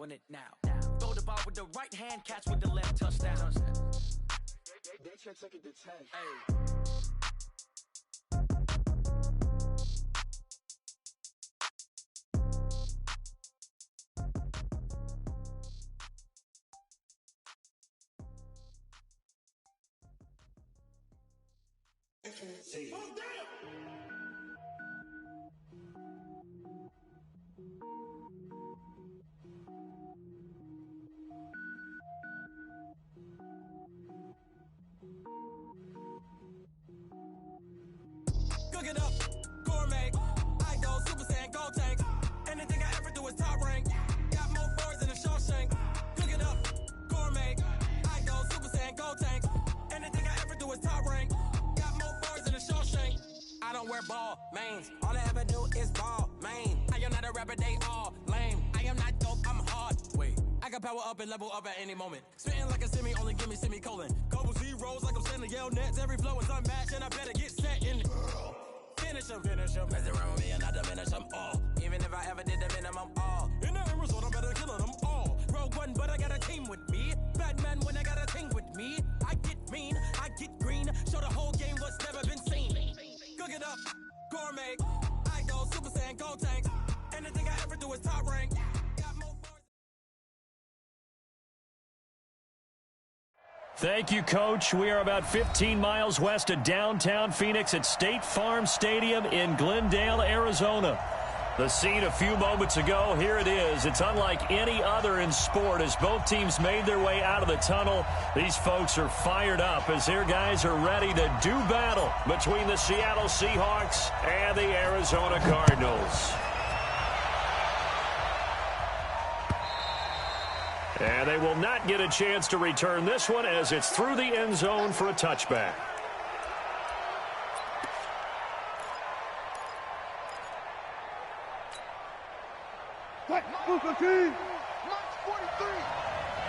win it now. Throw the ball with the right hand, catch with the left, touchdown. They should take it to 10. Hey. Cook it up, gourmet. I go Super Saiyan, gold tank. Anything I ever do is top rank. Got more boys than a Shawshank. Cook it up, gourmet. I go Super Saiyan, gold tank. Anything I ever do is top rank. Got more boys than a Shawshank. I don't wear ball mains. All I ever do is ball main. I am not a rapper, they all lame. I am not dope, I'm hard. Wait, I can power up and level up at any moment. Spitting like a semi, only give me semicolon. Couple zeros like I'm sending yell nets. Every flow is unmatched and I better get set in. Finish them. Mess around with me and I diminish them all. Even if I ever did the minimum all. In the end result, I'm better killing them all. Rogue One, but I got a team with me. Batman when I got a team with me. I get mean, I get green. Show the whole game what's never been seen. Cook it up, gourmet. I go Super Saiyan, gold tank. Anything I ever do is top rank. Got more boys. Thank you, Coach. We are about 15 miles west of downtown Phoenix at State Farm Stadium in Glendale, Arizona. The scene a few moments ago, here it is. It's unlike any other in sport as both teams made their way out of the tunnel. These folks are fired up as their guys are ready to do battle between the Seattle Seahawks and the Arizona Cardinals. And they will not get a chance to return this one as it's through the end zone for a touchback. March 43.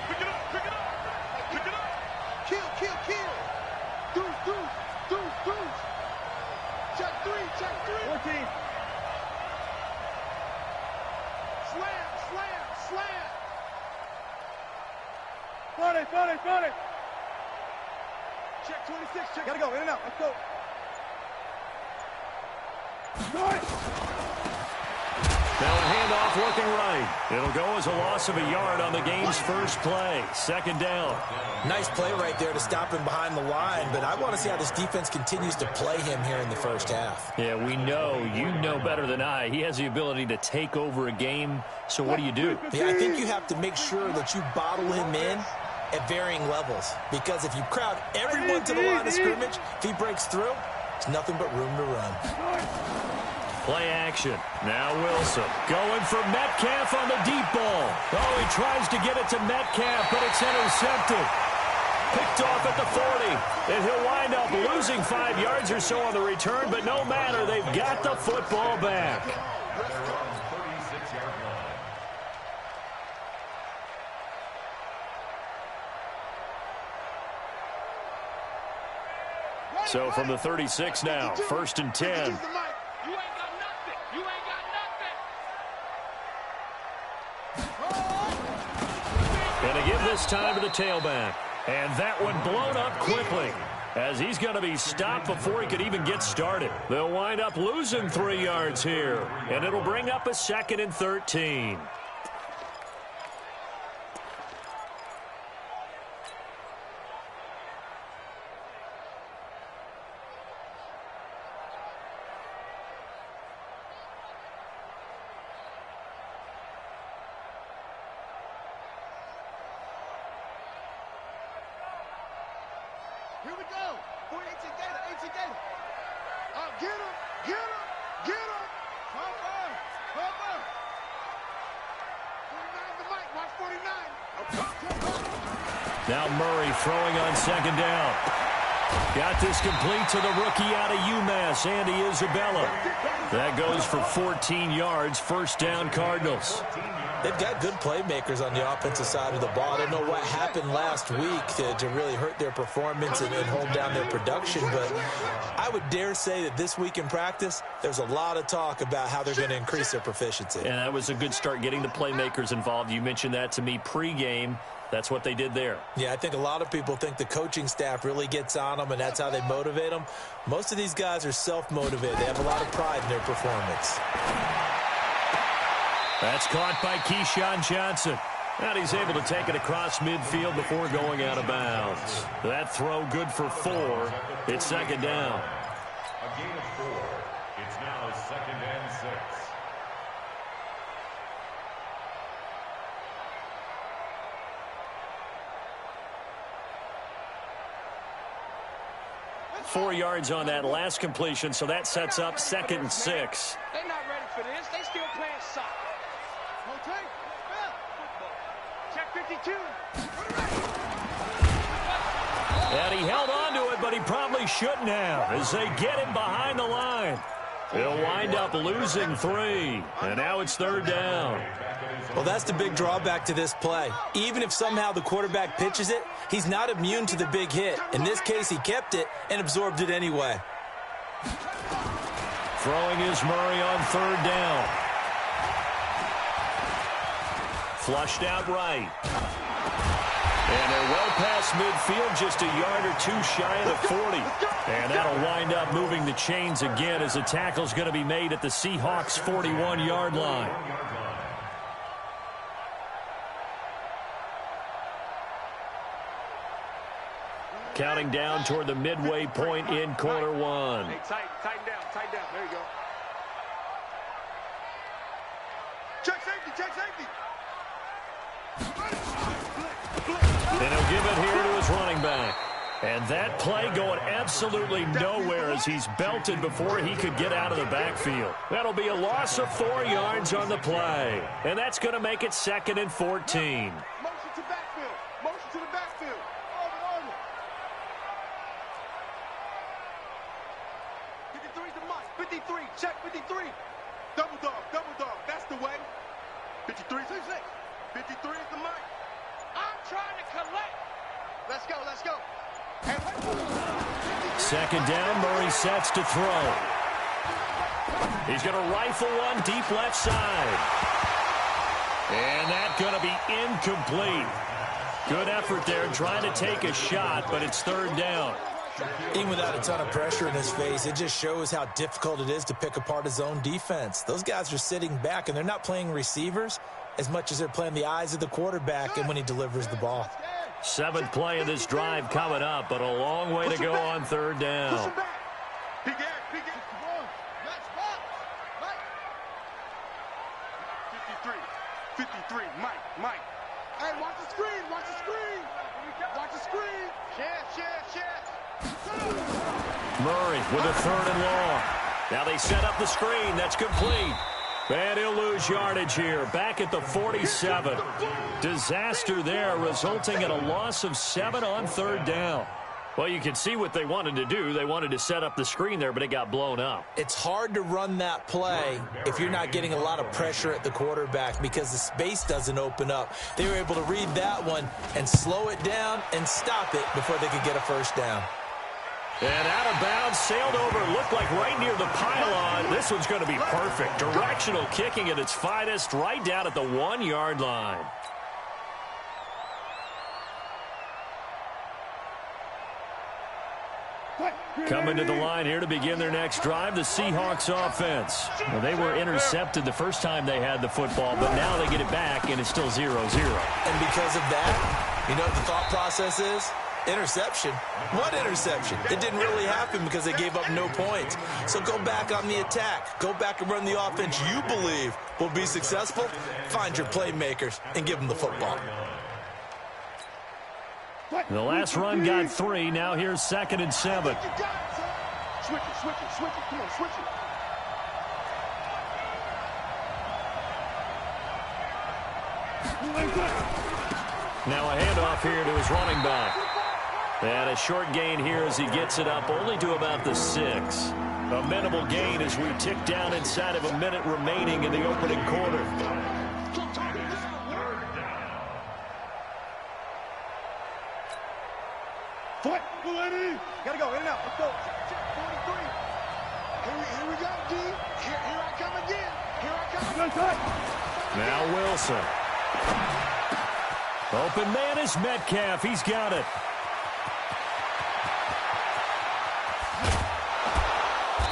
Pick it up. Kill. Deuce. Check three. 14. Slam. 40. Check 26. Gotta go. In and out. Let's go. Now a handoff looking right. It'll go as a loss of a yard on the game's first play. Second down. Nice play right there to stop him behind the line, but I want to see how this defense continues to play him here in the first half. Yeah, we know. You know better than I. He has the ability to take over a game. So what do you do? Yeah, I think you have to make sure that you bottle him in at varying levels, because if you crowd everyone to the line of scrimmage, if he breaks through, there's nothing but room to run. Play action. Now Wilson going for Metcalf on the deep ball. Oh, he tries to get it to Metcalf, but it's intercepted. Picked off at the 40. And he'll wind up losing 5 yards or so on the return, but no matter, they've got the football back. So from the 36 now, 1st and 10. And again this time to the tailback. And that one blown up quickly as he's going to be stopped before he could even get started. They'll wind up losing 3 yards here. And it'll bring up a 2nd and 13. Here we go. 18 Gator. Get him. Cover. 49 the mic. Watch 49. Now Murray throwing on 2nd down. Got this complete to the rookie out of UMass, Andy Isabella. That goes for 14 yards, 1st down Cardinals. They've got good playmakers on the offensive side of the ball. I don't know what happened last week to really hurt their performance and hold down their production, but I would dare say that this week in practice, there's a lot of talk about how they're going to increase their proficiency. And that was a good start, getting the playmakers involved. You mentioned that to me pregame. That's what they did there. Yeah, I think a lot of people think the coaching staff really gets on them, and that's how they motivate them. Most of these guys are self-motivated. They have a lot of pride in their performance. That's caught by Keyshawn Johnson. And he's able to take it across midfield before going out of bounds. That throw good for 4. It's second down. A gain of 4. It's now 2nd and 6. Four yards on that last completion, so that sets up 2nd and 6. They're not ready for this. They still playing soccer. Rotate. Check 52. And he held on to it, but he probably shouldn't have, as they get him behind the line. They'll wind up losing 3, and now it's 3rd down. Well, that's the big drawback to this play. Even if somehow the quarterback pitches it, he's not immune to the big hit. In this case, he kept it and absorbed it anyway. Throwing is Murray on 3rd down. Flushed out right. And they're well past midfield, just a yard or 2 shy of the 40. And that'll wind up moving the chains again as the tackle's going to be made at the Seahawks' 41-yard line. Counting down toward the midway point in quarter 1. Hey, tighten down. There you go. Check safety. And he'll give it here to his running back. And that play going absolutely nowhere as he's belted before he could get out of the backfield. That'll be a loss of 4 yards on the play. And that's going to make it 2nd and 14. Motion to the backfield. Over. 53's the mic. 53. Check 53. Double dog. That's the way. 53. 53 is the mic. I'm trying to collect. Let's go. 2nd down, Murray sets to throw. He's going to rifle one deep left side. And that's going to be incomplete. Good effort there trying to take a shot, but it's 3rd down. Even without a ton of pressure in his face, it just shows how difficult it is to pick apart his own defense. Those guys are sitting back, and they're not playing receivers as much as they're playing the eyes of the quarterback and when he delivers the ball. 7th play of this drive coming up, but a long way to go on 3rd down. Big air. 53. Mike. Hey, watch the screen. Watch the screen. Share. Murray with a 3rd and long. Now they set up the screen. That's complete. And he'll lose yardage here. Back at the 47. Disaster there, resulting in a loss of 7 on 3rd down. Well, you can see what they wanted to do. They wanted to set up the screen there, but it got blown up. It's hard to run that play if you're not getting a lot of pressure at the quarterback because the space doesn't open up. They were able to read that one and slow it down and stop it before they could get a 1st down. And out of bounds, sailed over, looked like right near the pylon. This one's going to be perfect. Directional kicking at its finest, right down at the 1-yard line. Coming to the line here to begin their next drive, the Seahawks offense. Well, they were intercepted the first time they had the football, but now they get it back, and it's still 0-0. And because of that, you know what the thought process is? Interception. What interception? It didn't really happen because they gave up no points. So go back on the attack. Go back and run the offense you believe will be successful. Find your playmakers and give them the football. The last run got 3. Now here's 2nd and 7. Switch it. Come on, switch it. Now a handoff here to his running back. And a short gain here as he gets it up only to about the 6. A minimal gain as we tick down inside of a minute remaining in the opening quarter. Gotta go, in and out. Let's go. Check, 43. Here we go, D. Here I come again. Here I come. Now Wilson. Open man is Metcalf. He's got it.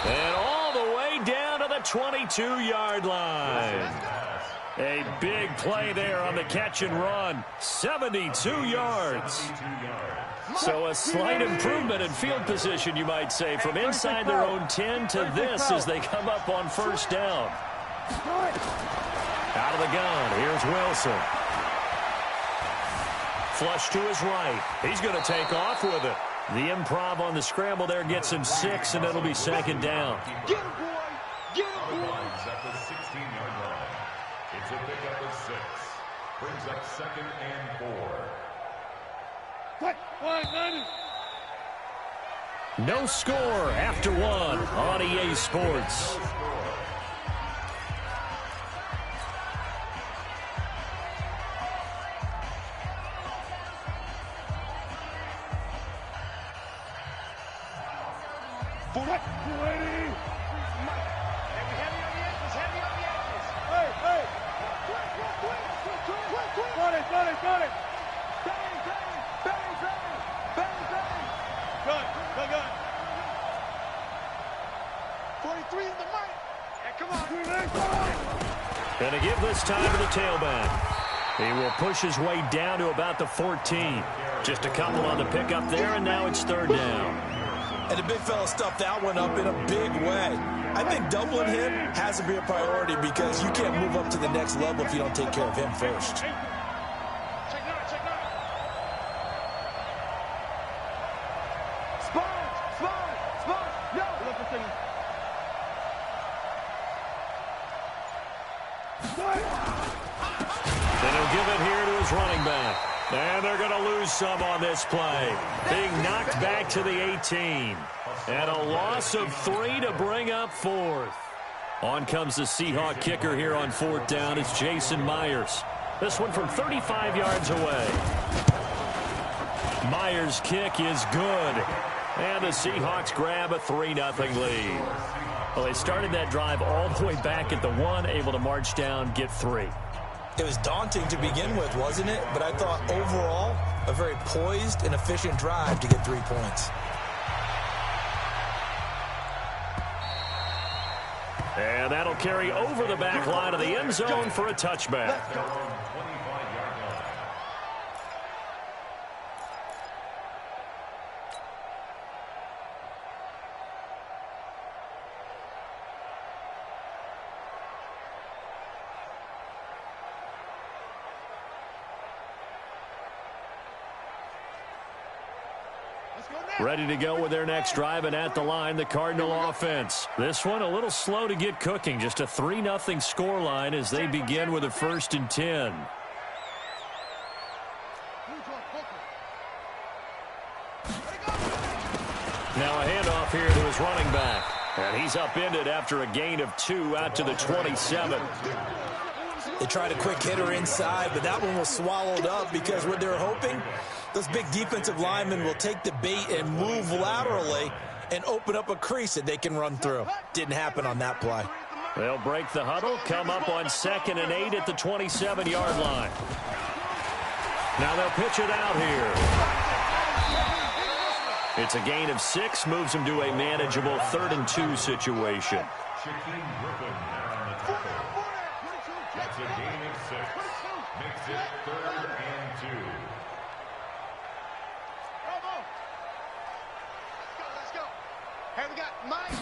And all the way down to the 22-yard line. A big play there on the catch and run. 72 yards. So a slight improvement in field position, you might say, from inside their own 10 to this as they come up on first down. Out of the gun, here's Wilson. Flush to his right. He's going to take off with it. The improv on the scramble there gets him 6, and it'll be second down. Get him, boy. Get him, boy. At the 16-yard line. It's a pickup of 6. Brings up 2nd and 4. No score after 1 on EA Sports. Going to give this time to the tailback. He will push his way down to about the 14. Just a couple on the pickup there, and now it's third down. And the big fella stuffed that one up in a big way. I think doubling him has to be a priority because you can't move up to the next level if you don't take care of him first. Then he'll give it here to his running back. And they're going to lose some on this play. Being knocked back to the 18. And a loss of 3 to bring up 4th. On comes the Seahawk kicker here on 4th down. It's Jason Myers. This one from 35 yards away. Myers' kick is good. And the Seahawks grab a 3-0 lead. Well, they started that drive all the way back at the 1, able to march down, get 3. It was daunting to begin with, wasn't it? But I thought overall, a very poised and efficient drive to get 3 points. And that'll carry over the back line of the end zone for a touchback. Ready to go with their next drive, and at the line, the Cardinal offense. This one a little slow to get cooking. Just a 3-0 scoreline as they begin with a 1st and 10. Now a handoff here to his running back. And he's upended after a gain of 2 out to the 27. They tried a quick hitter inside, but that one was swallowed up because what they're hoping, those big defensive linemen will take the bait and move laterally and open up a crease that they can run through. Didn't happen on that play. They'll break the huddle, come up on 2nd and 8 at the 27-yard line. Now they'll pitch it out here. It's a gain of 6, moves them to a manageable 3rd and 2 situation. That's a gain of 6. Makes it 3rd and 2. Let's go. Hey, we got Mike.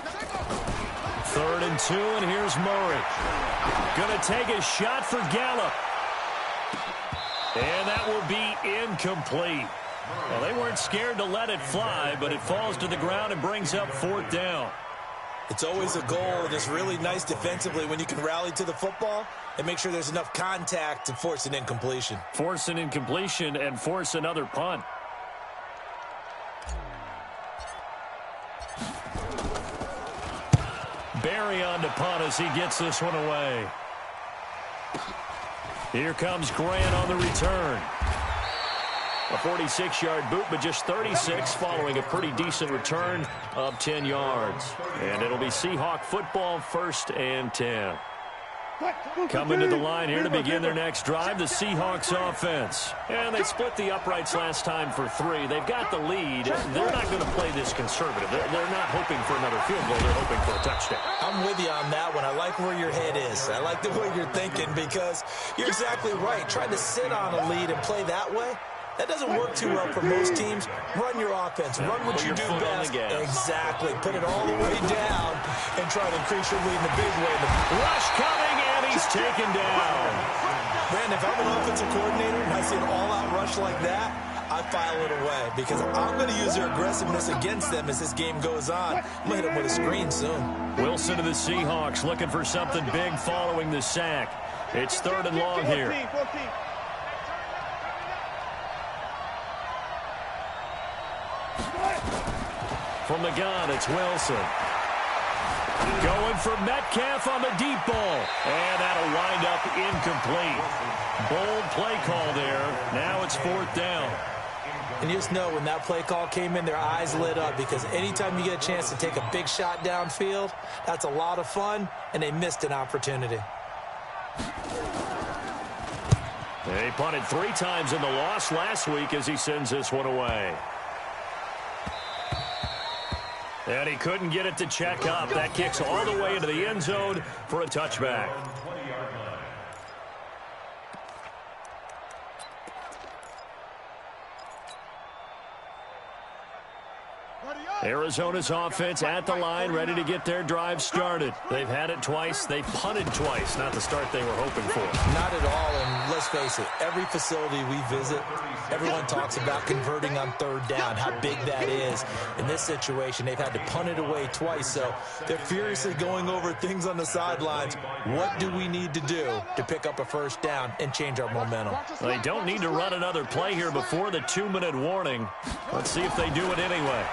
3rd and 2, and here's Murray. Going to take a shot for Gallup. And that will be incomplete. Well, they weren't scared to let it fly, but it falls to the ground and brings up 4th down. It's always a goal, and it's really nice defensively when you can rally to the football and make sure there's enough contact to force an incompletion. Force an incompletion and force another punt. Barry on to punt as he gets this one away. Here comes Grant on the return. A 46-yard boot, but just 36 following a pretty decent return of 10 yards. And it'll be Seahawk football, 1st and 10. Coming to the line here to begin their next drive, the Seahawks offense. And they split the uprights last time for 3. They've got the lead. They're not going to play this conservative. They're not hoping for another field goal. They're hoping for a touchdown. I'm with you on that one. I like where your head is. I like the way you're thinking because you're exactly right. Trying to sit on a lead and play that way, that doesn't work too well for most teams. Run your offense. Run what you do best. Exactly. Put it all the way down and try to increase your lead in a big way. Rush coming, and he's taken down. Man, if I'm an offensive coordinator and I see an all-out rush like that, I file it away because I'm going to use their aggressiveness against them as this game goes on. I'm going to hit them with a screen soon. Wilson to the Seahawks looking for something big following the sack. It's 3rd and long here. From the gun, it's Wilson. Going for Metcalf on the deep ball. And that'll wind up incomplete. Bold play call there. Now it's 4th down. And you just know when that play call came in, their eyes lit up because anytime you get a chance to take a big shot downfield, that's a lot of fun, and they missed an opportunity. They punted 3 times in the loss last week as he sends this one away. And he couldn't get it to check up. That kicks all the way into the end zone for a touchback. Arizona's offense at the line, ready to get their drive started. They've had it twice. They've punted twice. Not the start they were hoping for. Not at all, and let's face it, every facility we visit, everyone talks about converting on 3rd down, how big that is. In this situation, they've had to punt it away twice, so they're furiously going over things on the sidelines. What do we need to do to pick up a 1st down and change our momentum? They don't need to run another play here before the 2-minute warning. Let's see if they do it anyway.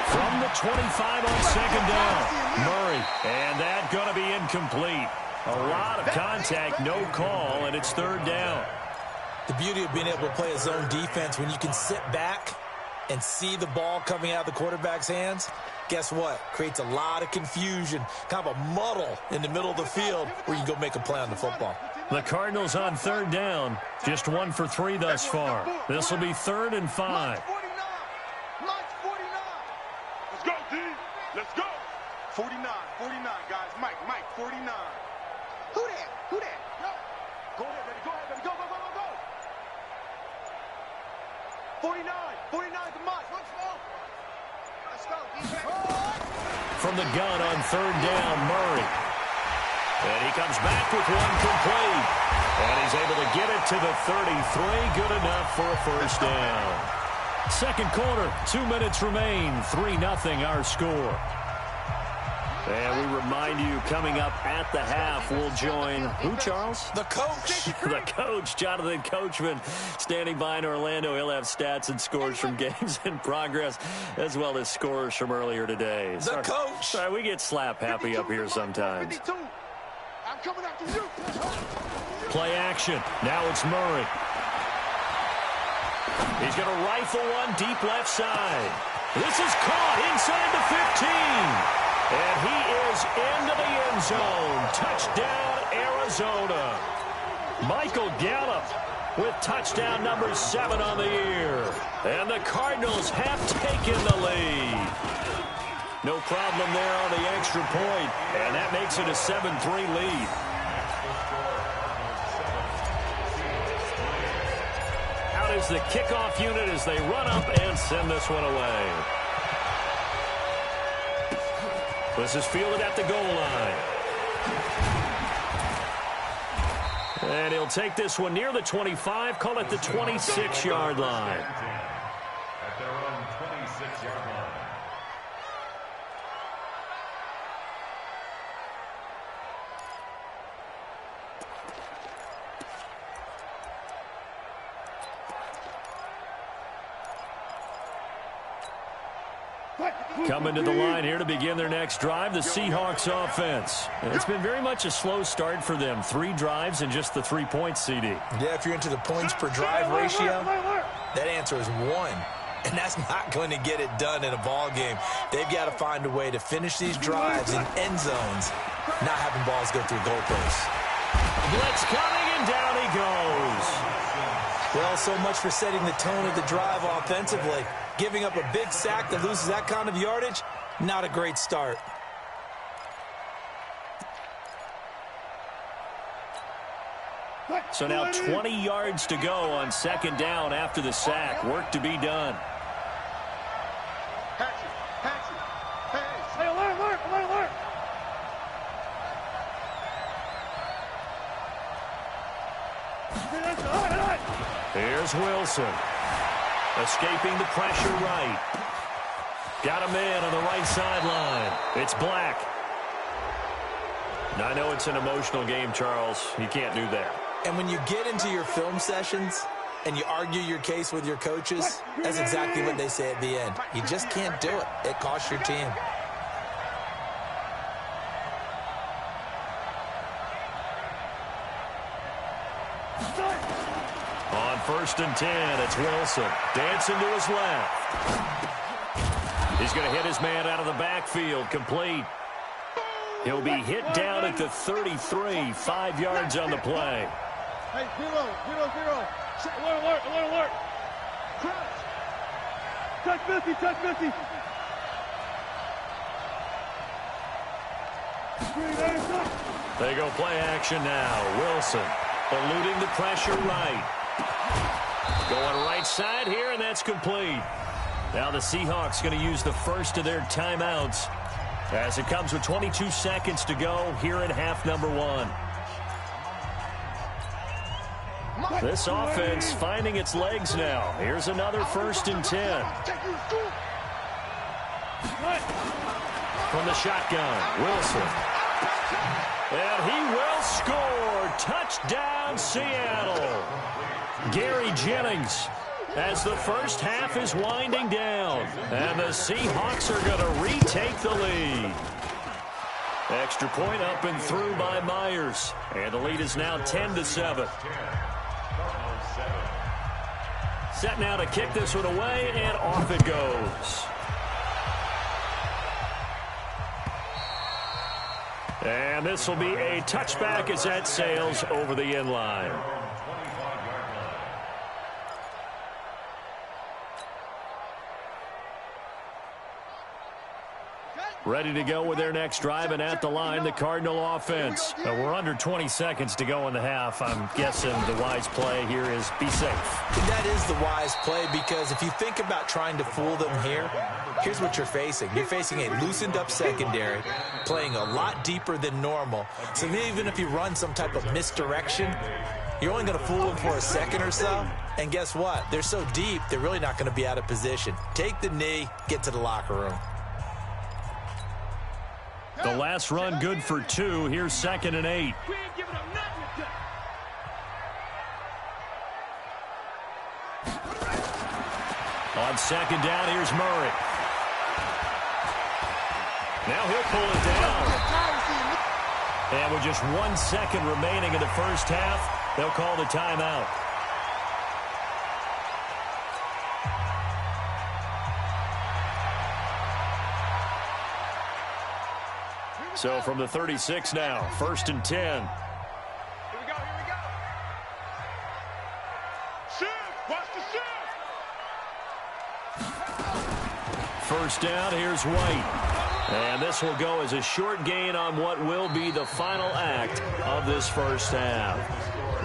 From the 25 on 2nd down, Murray. And that's going to be incomplete. A lot of contact, no call, and it's 3rd down. The beauty of being able to play a zone defense when you can sit back and see the ball coming out of the quarterback's hands, guess what? Creates a lot of confusion, kind of a muddle in the middle of the field where you can go make a play on the football. The Cardinals on 3rd down, just 1 for 3 thus far. This will be 3rd and 5. Let's go, D. Let's go. 49, guys. Mike, 49. Who that? Go ahead, baby. Go ahead, baby. Go. 49 to Mike. Let's go, defense. From the gun on 3rd down, Murray. And he comes back with one complete. And he's able to get it to the 33. Good enough for a 1st down. 2nd quarter, 2 minutes remain. 3-0 our score. And we remind you, coming up at the half, we'll join who, Charles? The coach. The coach, Jonathan Coachman, standing by in Orlando. He'll have stats and scores from games in progress, as well as scores from earlier today. The coach. Sorry, we get slap happy up here sometimes. I'm coming after you. Play action. Now it's Murray. He's going to rifle one deep left side. This is caught inside the 15. And he is into the end zone. Touchdown, Arizona. Michael Gallup with touchdown number 7 on the year. And the Cardinals have taken the lead. No problem there on the extra point. And that makes it a 7-3 lead. Out is the kickoff unit as they run up and send this one away. This is fielded at the goal line. And he'll take this one near the 25, call it the 26-yard line. At their own 26-yard line. Coming to the line here to begin their next drive, the Seahawks offense. It's been very much a slow start for them. 3 drives and just the 3 points, CD. Yeah, if you're into the points per drive ratio, That answer is 1. And that's not going to get it done in a ball game. They've got to find a way to finish these drives in end zones, not having balls go through goalposts. Blitz coming, and down he goes. Well, so much for setting the tone of the drive offensively. Giving up a big sack that loses that kind of yardage, not a great start. So now 20 yards to go on second down after the sack. Work to be done. Hey, alert. Here's Wilson. Escaping the pressure right. Got a man on the right sideline. It's Black. Now, I know it's an emotional game, Charles. You can't do that. And when you get into your film sessions and you argue your case with your coaches, that's exactly what they say at the end. You just can't do it. It costs your team. On 1st and 10, it's Wilson. Dancing to his left. He's going to hit his man out of the backfield. Complete. He'll be hit down at the 33, 5 yards on the play. Hey, 0. Alert. Crouch. Touch 50. They go play action now. Wilson eluding the pressure right. Going right side here, and that's complete. Now the Seahawks going to use the first of their timeouts as it comes with 22 seconds to go here in half number 1. This offense finding its legs now. Here's another 1st and 10. From the shotgun, Wilson. And he will score. Touchdown, Seattle. Gary Jennings, as the first half is winding down. And the Seahawks are going to retake the lead. Extra point up and through by Myers. And the lead is now 10-7. Set now to kick this one away, and off it goes. And this will be a touchback as that sails over the end line. Ready to go with their next drive, and at the line, the Cardinal offense. We're under 20 seconds to go in the half. I'm guessing the wise play here is be safe. That is the wise play, because if you think about trying to fool them here, here's what you're facing. You're facing a loosened up secondary, playing a lot deeper than normal. So even if you run some type of misdirection, you're only going to fool them for a second or so. And guess what? They're so deep, they're really not going to be out of position. Take the knee, get to the locker room. The last run good for 2. Here's 2nd and 8. We ain't giving them nothing to On 2nd down, here's Murray. Now he'll pull it down. And with just 1 second remaining in the first half, they'll call the timeout. So from the 36 now, 1st and 10. Here we go. Shift! Watch the shift! First down, here's White. And this will go as a short gain on what will be the final act of this first half.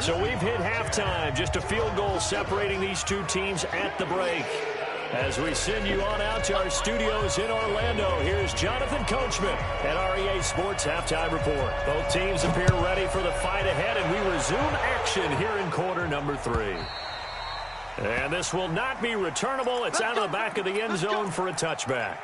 So we've hit halftime, just a field goal separating these two teams at the break. As we send you on out to our studios in Orlando, here's Jonathan Coachman at REA Sports Halftime Report. Both teams appear ready for the fight ahead, and we resume action here in quarter number 3. And this will not be returnable. It's out of the back of the end zone for a touchback.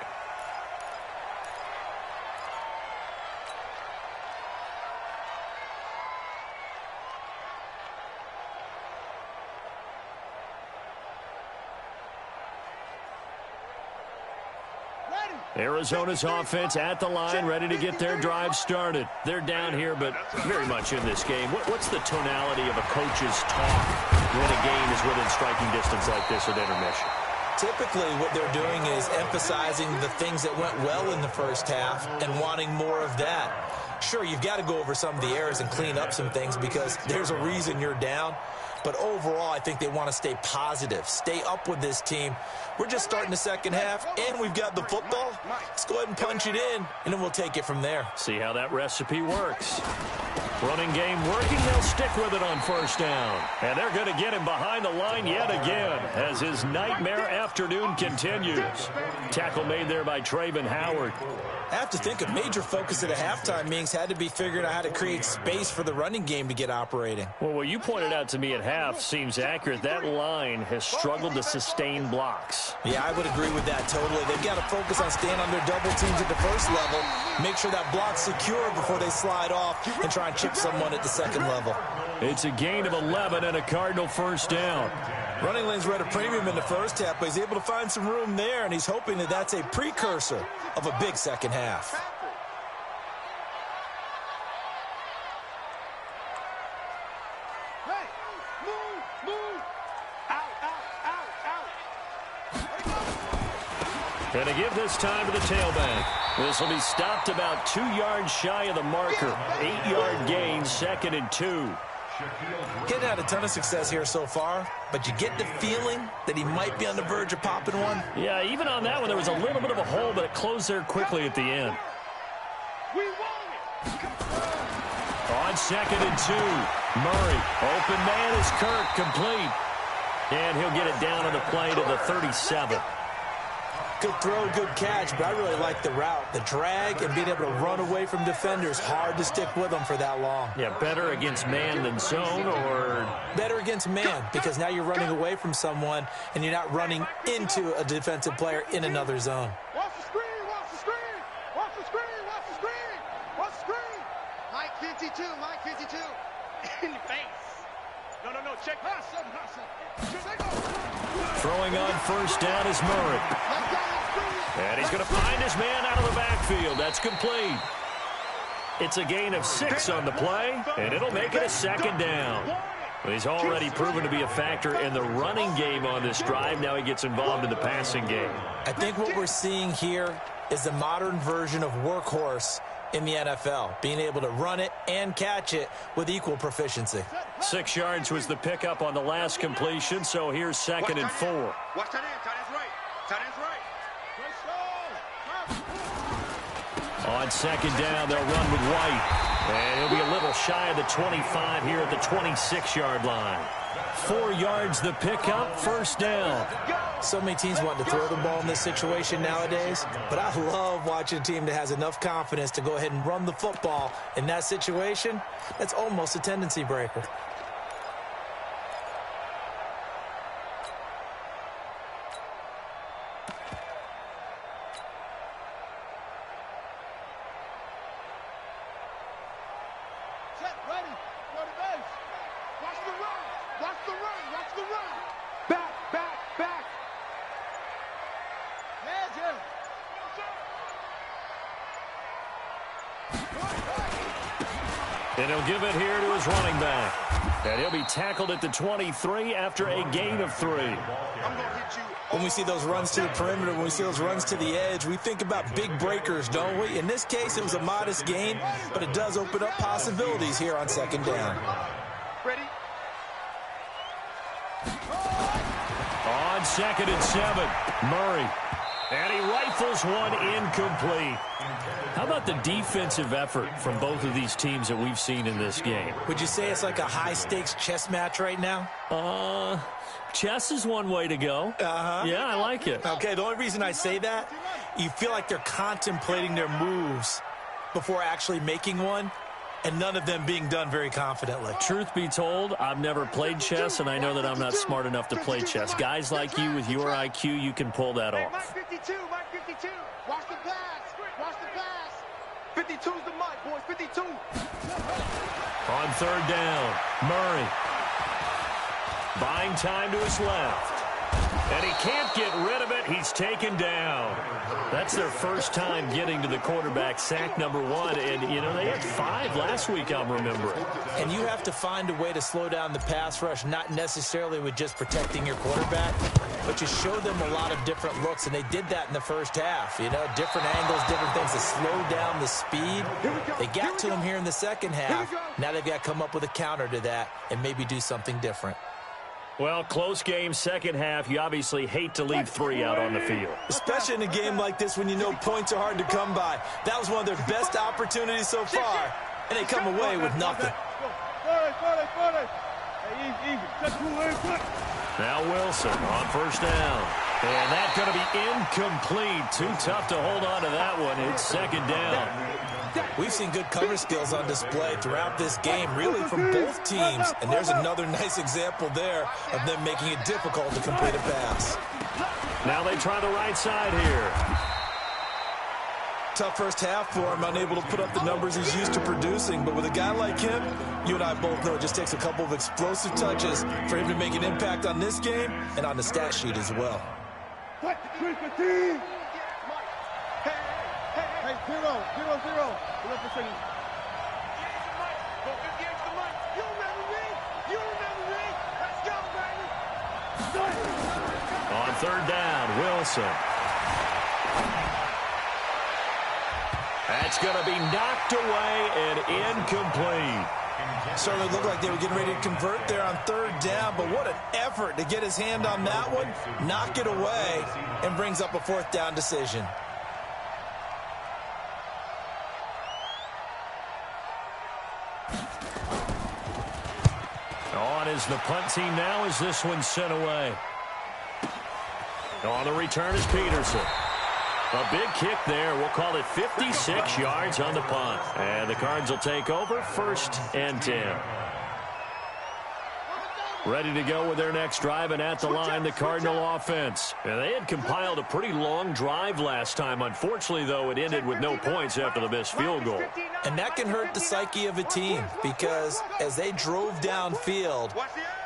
Arizona's offense at the line, ready to get their drive started. They're down here, but very much in this game. What's the tonality of a coach's talk when a game is within striking distance like this at intermission. Typically, what they're doing is emphasizing the things that went well in the first half and wanting more of that. Sure, you've got to go over some of the errors and clean up some things because there's a reason you're down. But overall, I think they want to stay positive, stay up with this team. We're just starting the second half, and we've got the football. Let's go ahead and punch it in, and then we'll take it from there. See how that recipe works. Running game working, they'll stick with it on first down. And they're going to get him behind the line yet again as his nightmare afternoon continues. Tackle made there by Traven Howard. I have to think a major focus at a halftime meetings had to be figuring out how to create space for the running game to get operating. Well, what you pointed out to me at half seems accurate. That line has struggled to sustain blocks. Yeah, I would agree with that totally. They've got to focus on staying on their double teams at the first level, make sure that block's secure before they slide off and try and chip someone at the second level. It's a gain of 11 and a Cardinal first down. Running lanes were at a premium in the first half, but he's able to find some room there, and he's hoping that that's a precursor of a big second half. Hey, move. Out. Going to give this time to the tailback. This will be stopped about 2 yards shy of the marker. 8-yard gain, 2nd and 2. Getting had a ton of success here so far, but you get the feeling that he might be on the verge of popping one. Yeah, even on that one, there was a little bit of a hole, but it closed there quickly at the end. We want it. On 2nd and 2, Murray. Open man is Kirk, complete. And he'll get it down on the play to the 37. Good throw, good catch, but I really like the route. The drag and being able to run away from defenders, hard to stick with them for that long. Yeah, better against man than zone, or? Better against man, because now you're running away from someone and you're not running into a defensive player in another zone. Watch the screen. Mike 52. In the face. No. Check. Throwing on first down is Murray. And he's going to find his man out of the backfield. That's complete. It's a gain of 6 on the play, and it'll make it a 2nd down. He's already proven to be a factor in the running game on this drive. Now he gets involved in the passing game. I think what we're seeing here is the modern version of workhorse in the NFL, being able to run it and catch it with equal proficiency. 6 yards was the pickup on the last completion, so here's 2nd and 4. Watch tight end. Tight end's right. On 2nd down, they'll run with White. And he'll be a little shy of the 25 here at the 26-yard line. 4 yards the pickup, first down. So many teams want to throw the ball in this situation nowadays, but I love watching a team that has enough confidence to go ahead and run the football in that situation. That's almost a tendency breaker. And he'll give it here to his running back. And he'll be tackled at the 23 after a gain of 3. When we see those runs to the perimeter, when we see those runs to the edge, we think about big breakers, don't we? In this case, it was a modest gain, but it does open up possibilities here on 2nd down. Ready? On 2nd and 7, Murray. And he rifles one incomplete. How about the defensive effort from both of these teams that we've seen in this game? Would you say it's like a high-stakes chess match right now? Chess is one way to go. Yeah, I like it. Okay, the only reason I say that, you feel like they're contemplating their moves before actually making one, and none of them being done very confidently. Truth be told, I've never played chess, and I know that I'm not smart enough to play chess. Guys like you with your IQ, you can pull that off. Mike 52. Watch the pass. 52's the mic, boys. 52. On 3rd down, Murray. Buying time to his left. And he can't get rid of it. He's taken down. That's their first time getting to the quarterback, sack number 1. And, you know, they had 5 last week, I'm remembering. And you have to find a way to slow down the pass rush, not necessarily with just protecting your quarterback, but you show them a lot of different looks, and they did that in the first half. You know, different angles, different things to slow down the speed. They got to him here in the second half. Now they've got to come up with a counter to that and maybe do something different. Well, close game, second half. You obviously hate to leave 3 out on the field. Especially in a game like this when you know points are hard to come by. That was one of their best opportunities so far, and they come away with nothing. Now Wilson on first down. And that's going to be incomplete. Too tough to hold on to that one. It's second down. We've seen good cover skills on display throughout this game, really from both teams. And there's another nice example there of them making it difficult to complete a pass. Now they try the right side here. Tough first half for him, unable to put up the numbers he's used to producing. But with a guy like him, you and I both know it just takes a couple of explosive touches for him to make an impact on this game and on the stat sheet as well. Hey, 0-0-0. On third down, Wilson. That's going to be knocked away and incomplete. Certainly looked like they were getting ready to convert there on third down, but what an effort to get his hand on that one, knock it away, and brings up a fourth down decision. On is the punt team now as this one's sent away. On the return is Peterson. A big kick there. We'll call it 56 yards on the punt. And the Cards will take over, 1st and 10. Ready to go with their next drive, and at the line, the Cardinal offense. And they had compiled a pretty long drive last time. Unfortunately, though, it ended with no points after the missed field goal. And that can hurt the psyche of a team because as they drove downfield,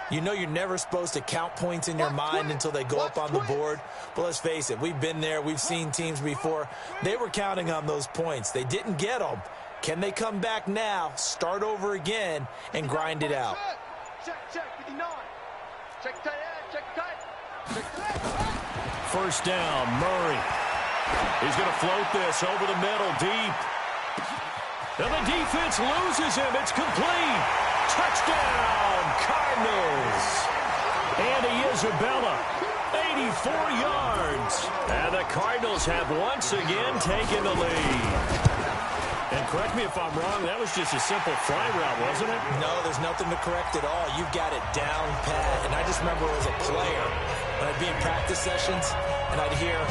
you know you're never supposed to count points in your mind until they go up on the board. But let's face it, we've been there. We've seen teams before. They were counting on those points. They didn't get them. Can they come back now, start over again, and grind it out? Check, 59. Check tight end, check tight. First down, Murray. He's going to float this over the middle, deep. And the defense loses him. It's complete. Touchdown, Cardinals. Andy Isabella, 84 yards. And the Cardinals have once again taken the lead. And correct me if I'm wrong, that was just a simple fly route, wasn't it? No, there's nothing to correct at all. You've got it down pat. And I just remember as a player, when I'd be in practice sessions, and I'd hear 9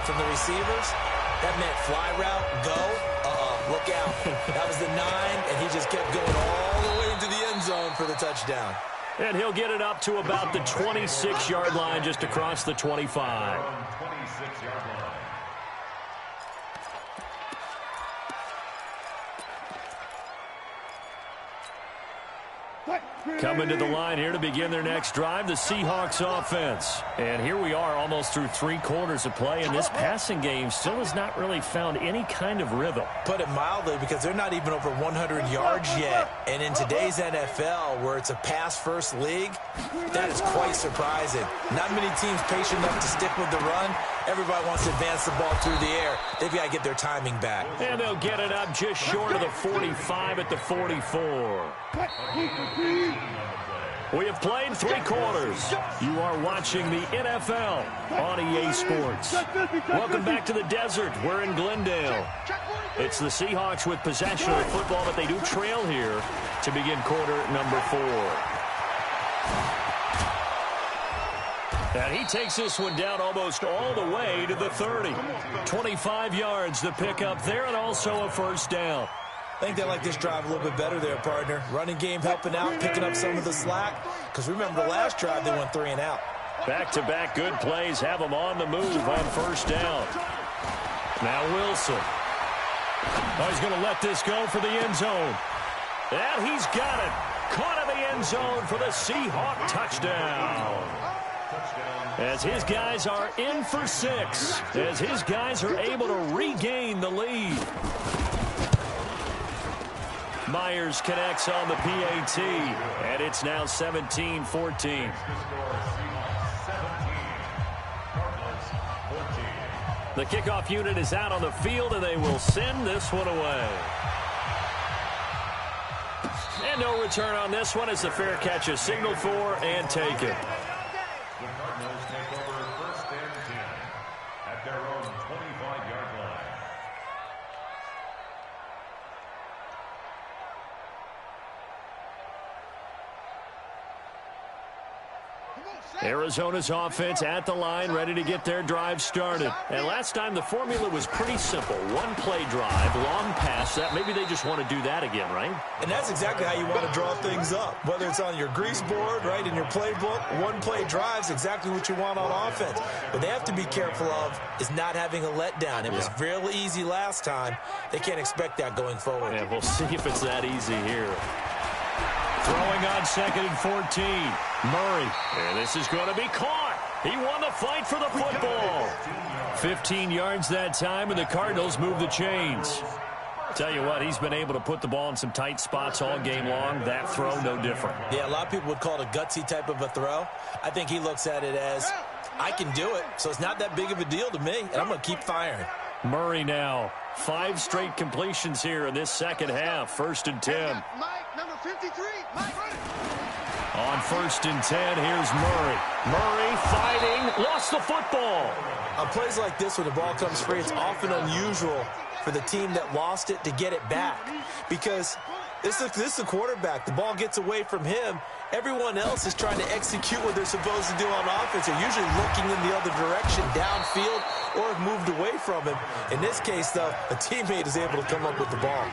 from the receivers, that meant fly route, go, look out. That was the 9, and he just kept going all the way into the end zone for the touchdown. And he'll get it up to about the 26-yard line, just across the 25. 26-yard line. Coming to the line here to begin their next drive, the Seahawks offense. And here we are almost through 3 quarters of play, and this passing game still has not really found any kind of rhythm. Put it mildly, because they're not even over 100 yards yet. And in today's NFL, where it's a pass-first league, that is quite surprising. Not many teams patient enough to stick with the run. Everybody wants to advance the ball through the air. They've got to get their timing back. And they'll get it up just short of the 45 at the 44. We have played 3 quarters. You are watching the NFL on EA Sports. Welcome back to the desert. We're in Glendale. It's the Seahawks with possession of the football, but they do trail here to begin quarter number 4. And he takes this one down almost all the way to the 30. 25 yards the pickup there, and also a first down. I think they like this drive a little bit better there, partner. Running game helping out, picking up some of the slack. Because remember the last drive, they went 3 and out. Back-to-back good plays have them on the move on first down. Now Wilson. Oh, he's going to let this go for the end zone. And he's got it. Caught in the end zone for the Seahawk touchdown. As his guys are in for 6. As his guys are able to regain the lead. Myers connects on the PAT, and it's now 17-14. The kickoff unit is out on the field, and they will send this one away. And no return on this one as the fair catch is signaled for and taken. The Cardinals take over 1st and 10 at their own 25-yard line. Arizona's offense at the line, ready to get their drive started. And last time the formula was pretty simple. One-play drive, long pass. Maybe they just want to do that again, right? And that's exactly how you want to draw things up. Whether it's on your grease board, right, in your playbook, one-play drive's exactly what you want on offense. What they have to be careful of is not having a letdown. It was real easy last time. They can't expect that going forward. Yeah, we'll see if it's that easy here. Throwing on 2nd and 14. Murray. And this is going to be caught. He won the fight for the football. 15 yards that time, and the Cardinals move the chains. Tell you what, he's been able to put the ball in some tight spots all game long. That throw, no different. Yeah, a lot of people would call it a gutsy type of a throw. I think he looks at it as, I can do it, so it's not that big of a deal to me, and I'm going to keep firing. Murray now. 5 straight completions here in this second half. 1st and 10. Mike, number 53. Mike. On 1st and 10, here's Murray. Murray fighting, lost the football. On plays like this, when the ball comes free, it's often unusual for the team that lost it to get it back. Because this is the quarterback. The ball gets away from him. Everyone else is trying to execute what they're supposed to do on offense. They're usually looking in the other direction, downfield, or have moved away from him. In this case, though, a teammate is able to come up with the ball.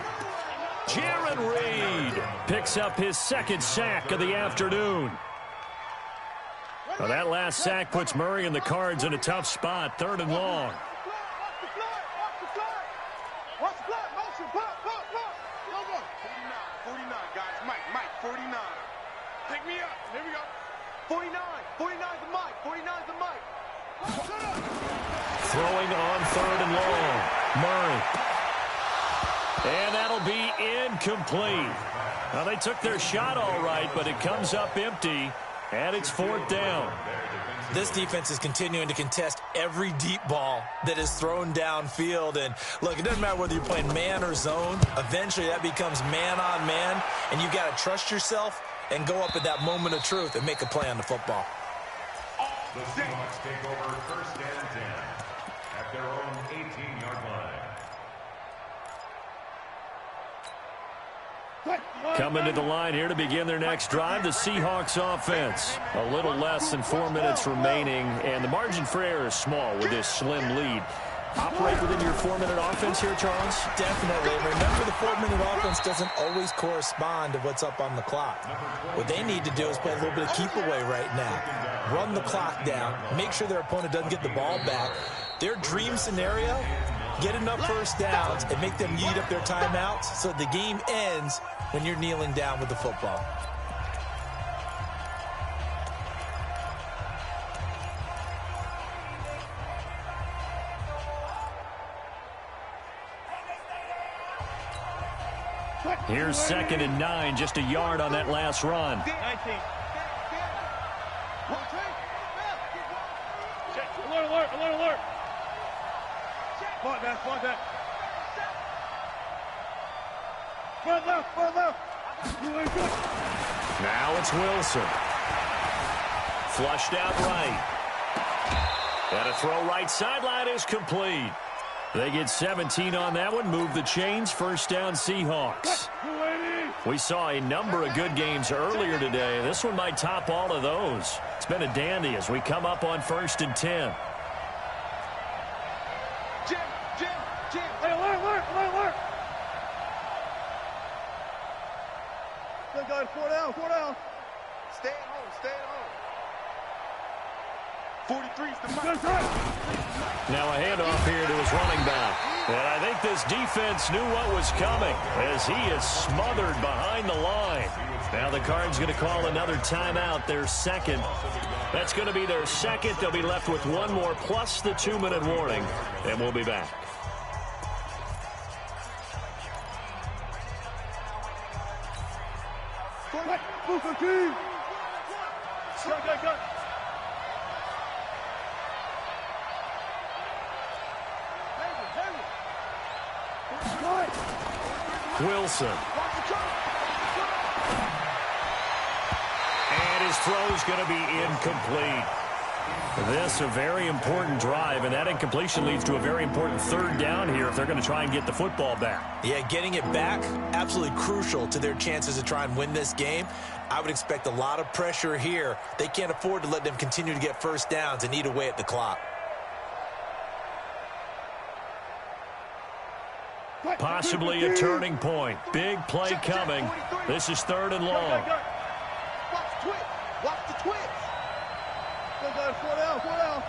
Jaron Reed picks up his 2nd sack of the afternoon. Well, that last sack puts Murray and the Cards in a tough spot. 3rd and long. Watch the block, motion, block. 49, guys. Mike, 49. Pick me up. Here we go. 49 the Mike. 49 the Mike. Throwing on 3rd and long. Murray. And that'll be incomplete. Now, they took their shot all right, but it comes up empty, and it's 4th down. This defense is continuing to contest every deep ball that is thrown downfield. And, look, it doesn't matter whether you're playing man or zone. Eventually, that becomes man on man, and you've got to trust yourself and go up at that moment of truth and make a play on the football. The Seahawks take over 1st and 10 at their own 18-yard line. Coming to the line here to begin their next drive, the Seahawks offense. A little less than 4 minutes remaining, and the margin for error is small with this slim lead. Operate within your 4-minute offense here, Charles? Definitely. Remember, the 4-minute offense doesn't always correspond to what's up on the clock. What they need to do is play a little bit of keep away right now. Run the clock down. Make sure their opponent doesn't get the ball back. Their dream scenario, get enough first downs and make them eat up their timeouts so the game ends when you're kneeling down with the football. Here's 2nd and 9, just a yard on that last run. 19. Alert. Point back. Front left. Now it's Wilson. Flushed out right. And a throw right sideline is complete. They get 17 on that one, move the chains, 1st down Seahawks. We saw a number of good games earlier today. This one might top all of those. It's been a dandy as we come up on 1st and 10. Jim. Hey, alert. Still going, 4 down. Stay at home. 43's the Mike. Now a handoff here to his running back. And I think this defense knew what was coming as he is smothered behind the line. Now the Cards going to call another timeout, their second. That's going to be their second. They'll be left with one more plus the 2-minute warning, and we'll be back. Wilson. And his throw is going to be incomplete. This a very important drive, and that incompletion leads to a very important third down here if they're going to try and get the football back. Yeah, getting it back, absolutely crucial to their chances to try and win this game. I would expect a lot of pressure here. They can't afford to let them continue to get first downs and eat away at the clock. Possibly a turning point. Big play coming. This is 3rd and long. Watch the twitch. Go, 4 down, 4 down.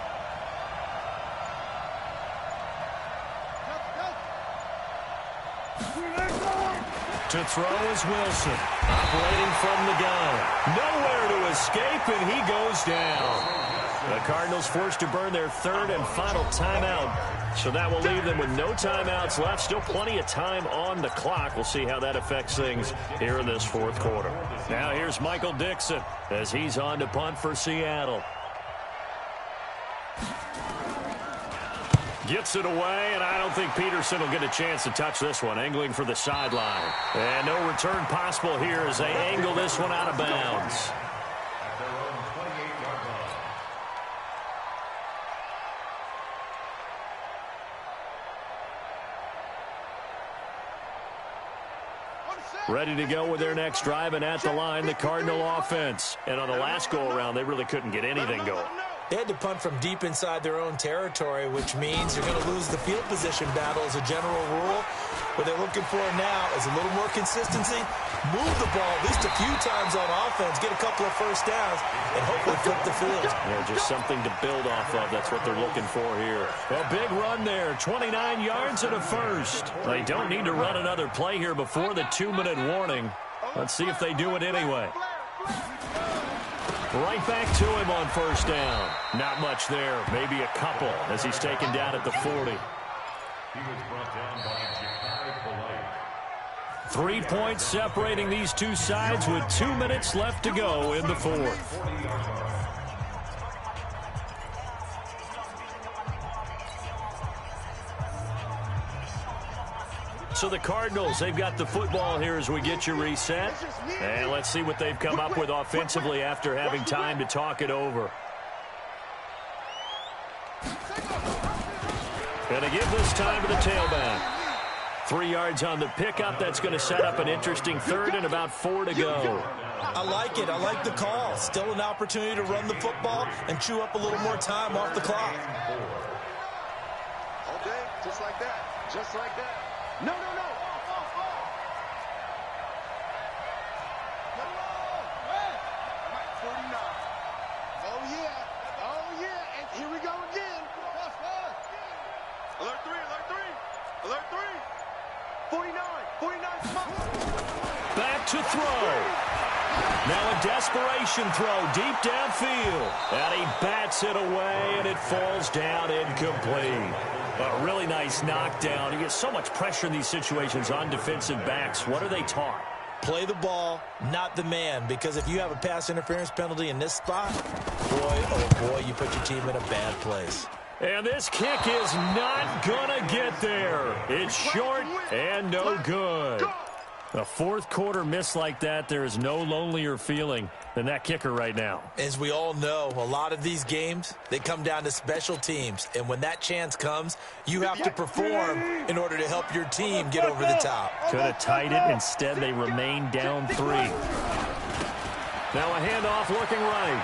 To throw is Wilson. Operating from the gun. Nowhere to escape, and he goes down. The Cardinals forced to burn their 3rd and final timeout. So that will leave them with no timeouts left. Still plenty of time on the clock. We'll see how that affects things here in this 4th quarter. Now here's Michael Dixon as he's on to punt for Seattle. Gets it away, and I don't think Peterson will get a chance to touch this one. Angling for the sideline. And no return possible here as they angle this one out of bounds. Ready to go with their next drive, and at the line, the Cardinal offense. And on the last go-around, they really couldn't get anything going. They had to punt from deep inside their own territory, which means you're going to lose the field position battle as a general rule. What they're looking for now is a little more consistency, move the ball at least a few times on offense, get a couple of first downs, and hopefully flip the field. Yeah, just something to build off of. That's what they're looking for here. A big run there, 29 yards and a first. They don't need to run another play here before the 2-minute warning. Let's see if they do it anyway. Right back to him on first down. Not much there, maybe a couple as he's taken down at the 40. He was brought down by Ja'Kai Polite. 3 points separating these two sides with 2 minutes left to go in the 4th. So the Cardinals, they've got the football here as we get you reset. And let's see what they've come up with offensively after having time to talk it over. And to give this time to the tailback. 3 yards on the pickup. That's going to set up an interesting 3rd and about 4 to go. I like it. I like the call. Still an opportunity to run the football and chew up a little more time off the clock. Okay, just like that. Just like that. No, no, no. Mike 49. Oh, yeah. Oh, yeah. And here we go again. Alert 3, alert 3. Alert 3. 49. 49. Back to throw. Now a desperation throw deep downfield. And he bats it away, and it falls down incomplete. A really nice knockdown. You get so much pressure in these situations on defensive backs. What are they taught? Play the ball, not the man, because if you have a pass interference penalty in this spot, boy, oh boy, you put your team in a bad place. And this kick is not gonna get there. It's short and no good. A 4th quarter miss like that, there is no lonelier feeling than that kicker right now. As we all know, a lot of these games, they come down to special teams. And when that chance comes, you have to perform in order to help your team get over the top. Could have tied it. Instead, they remain down 3. Now a handoff looking right.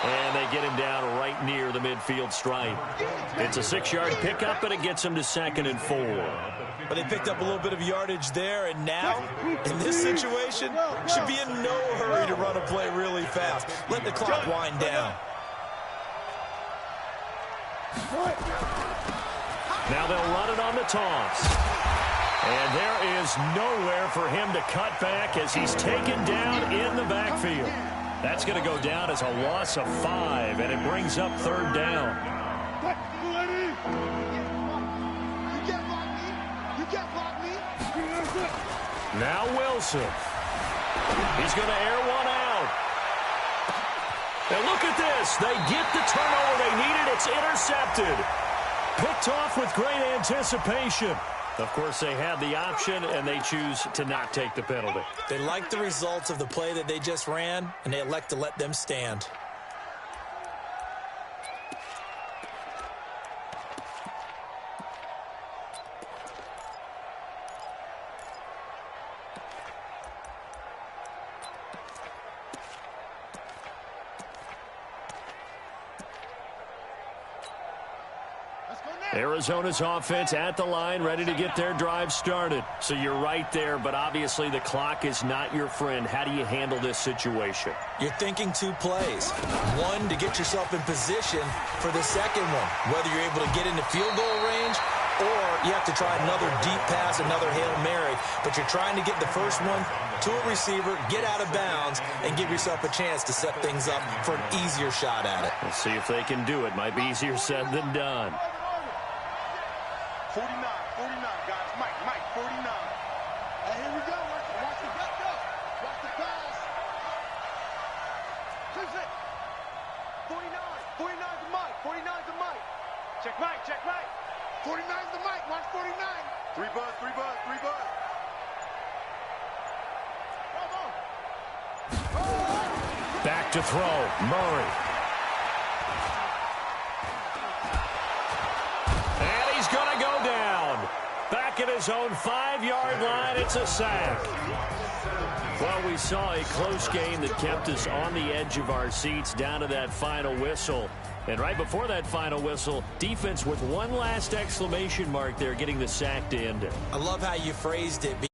And they get him down right near the midfield stripe. It's a 6-yard pickup, and it gets him to 2nd and 4. But they picked up a little bit of yardage there, and now, in this situation, should be in no hurry to run a play really fast. Let the clock wind down. Now they'll run it on the toss. And there is nowhere for him to cut back as he's taken down in the backfield. That's going to go down as a loss of 5, and it brings up 3rd down. Now Wilson. He's going to air one out. And look at this. They get the turnover they needed. It's intercepted. Picked off with great anticipation. Of course, they had the option, and they choose to not take the penalty. They like the results of the play that they just ran, and they elect to let them stand. Arizona's offense at the line, ready to get their drive started. So you're right there, but obviously the clock is not your friend. How do you handle this situation? You're thinking 2 plays. One, to get yourself in position for the second one, whether you're able to get into field goal range or you have to try another deep pass, another Hail Mary. But you're trying to get the first one to a receiver, get out of bounds, and give yourself a chance to set things up for an easier shot at it. We'll see if they can do it. Might be easier said than done. 49, guys. Mike, 49. Hey, here we go. Watch the back up. Watch the pass. 49. 49's the Mike. 49's the Mike. Check Mike. 49's the Mike. Watch 49. 3 buzz. Back to throw. Murray. Going to go down. Back at his own 5-yard line. It's a sack. Well, we saw a close game that kept us on the edge of our seats down to that final whistle. And right before that final whistle, defense with one last exclamation mark there, getting the sack to end it. I love how you phrased it.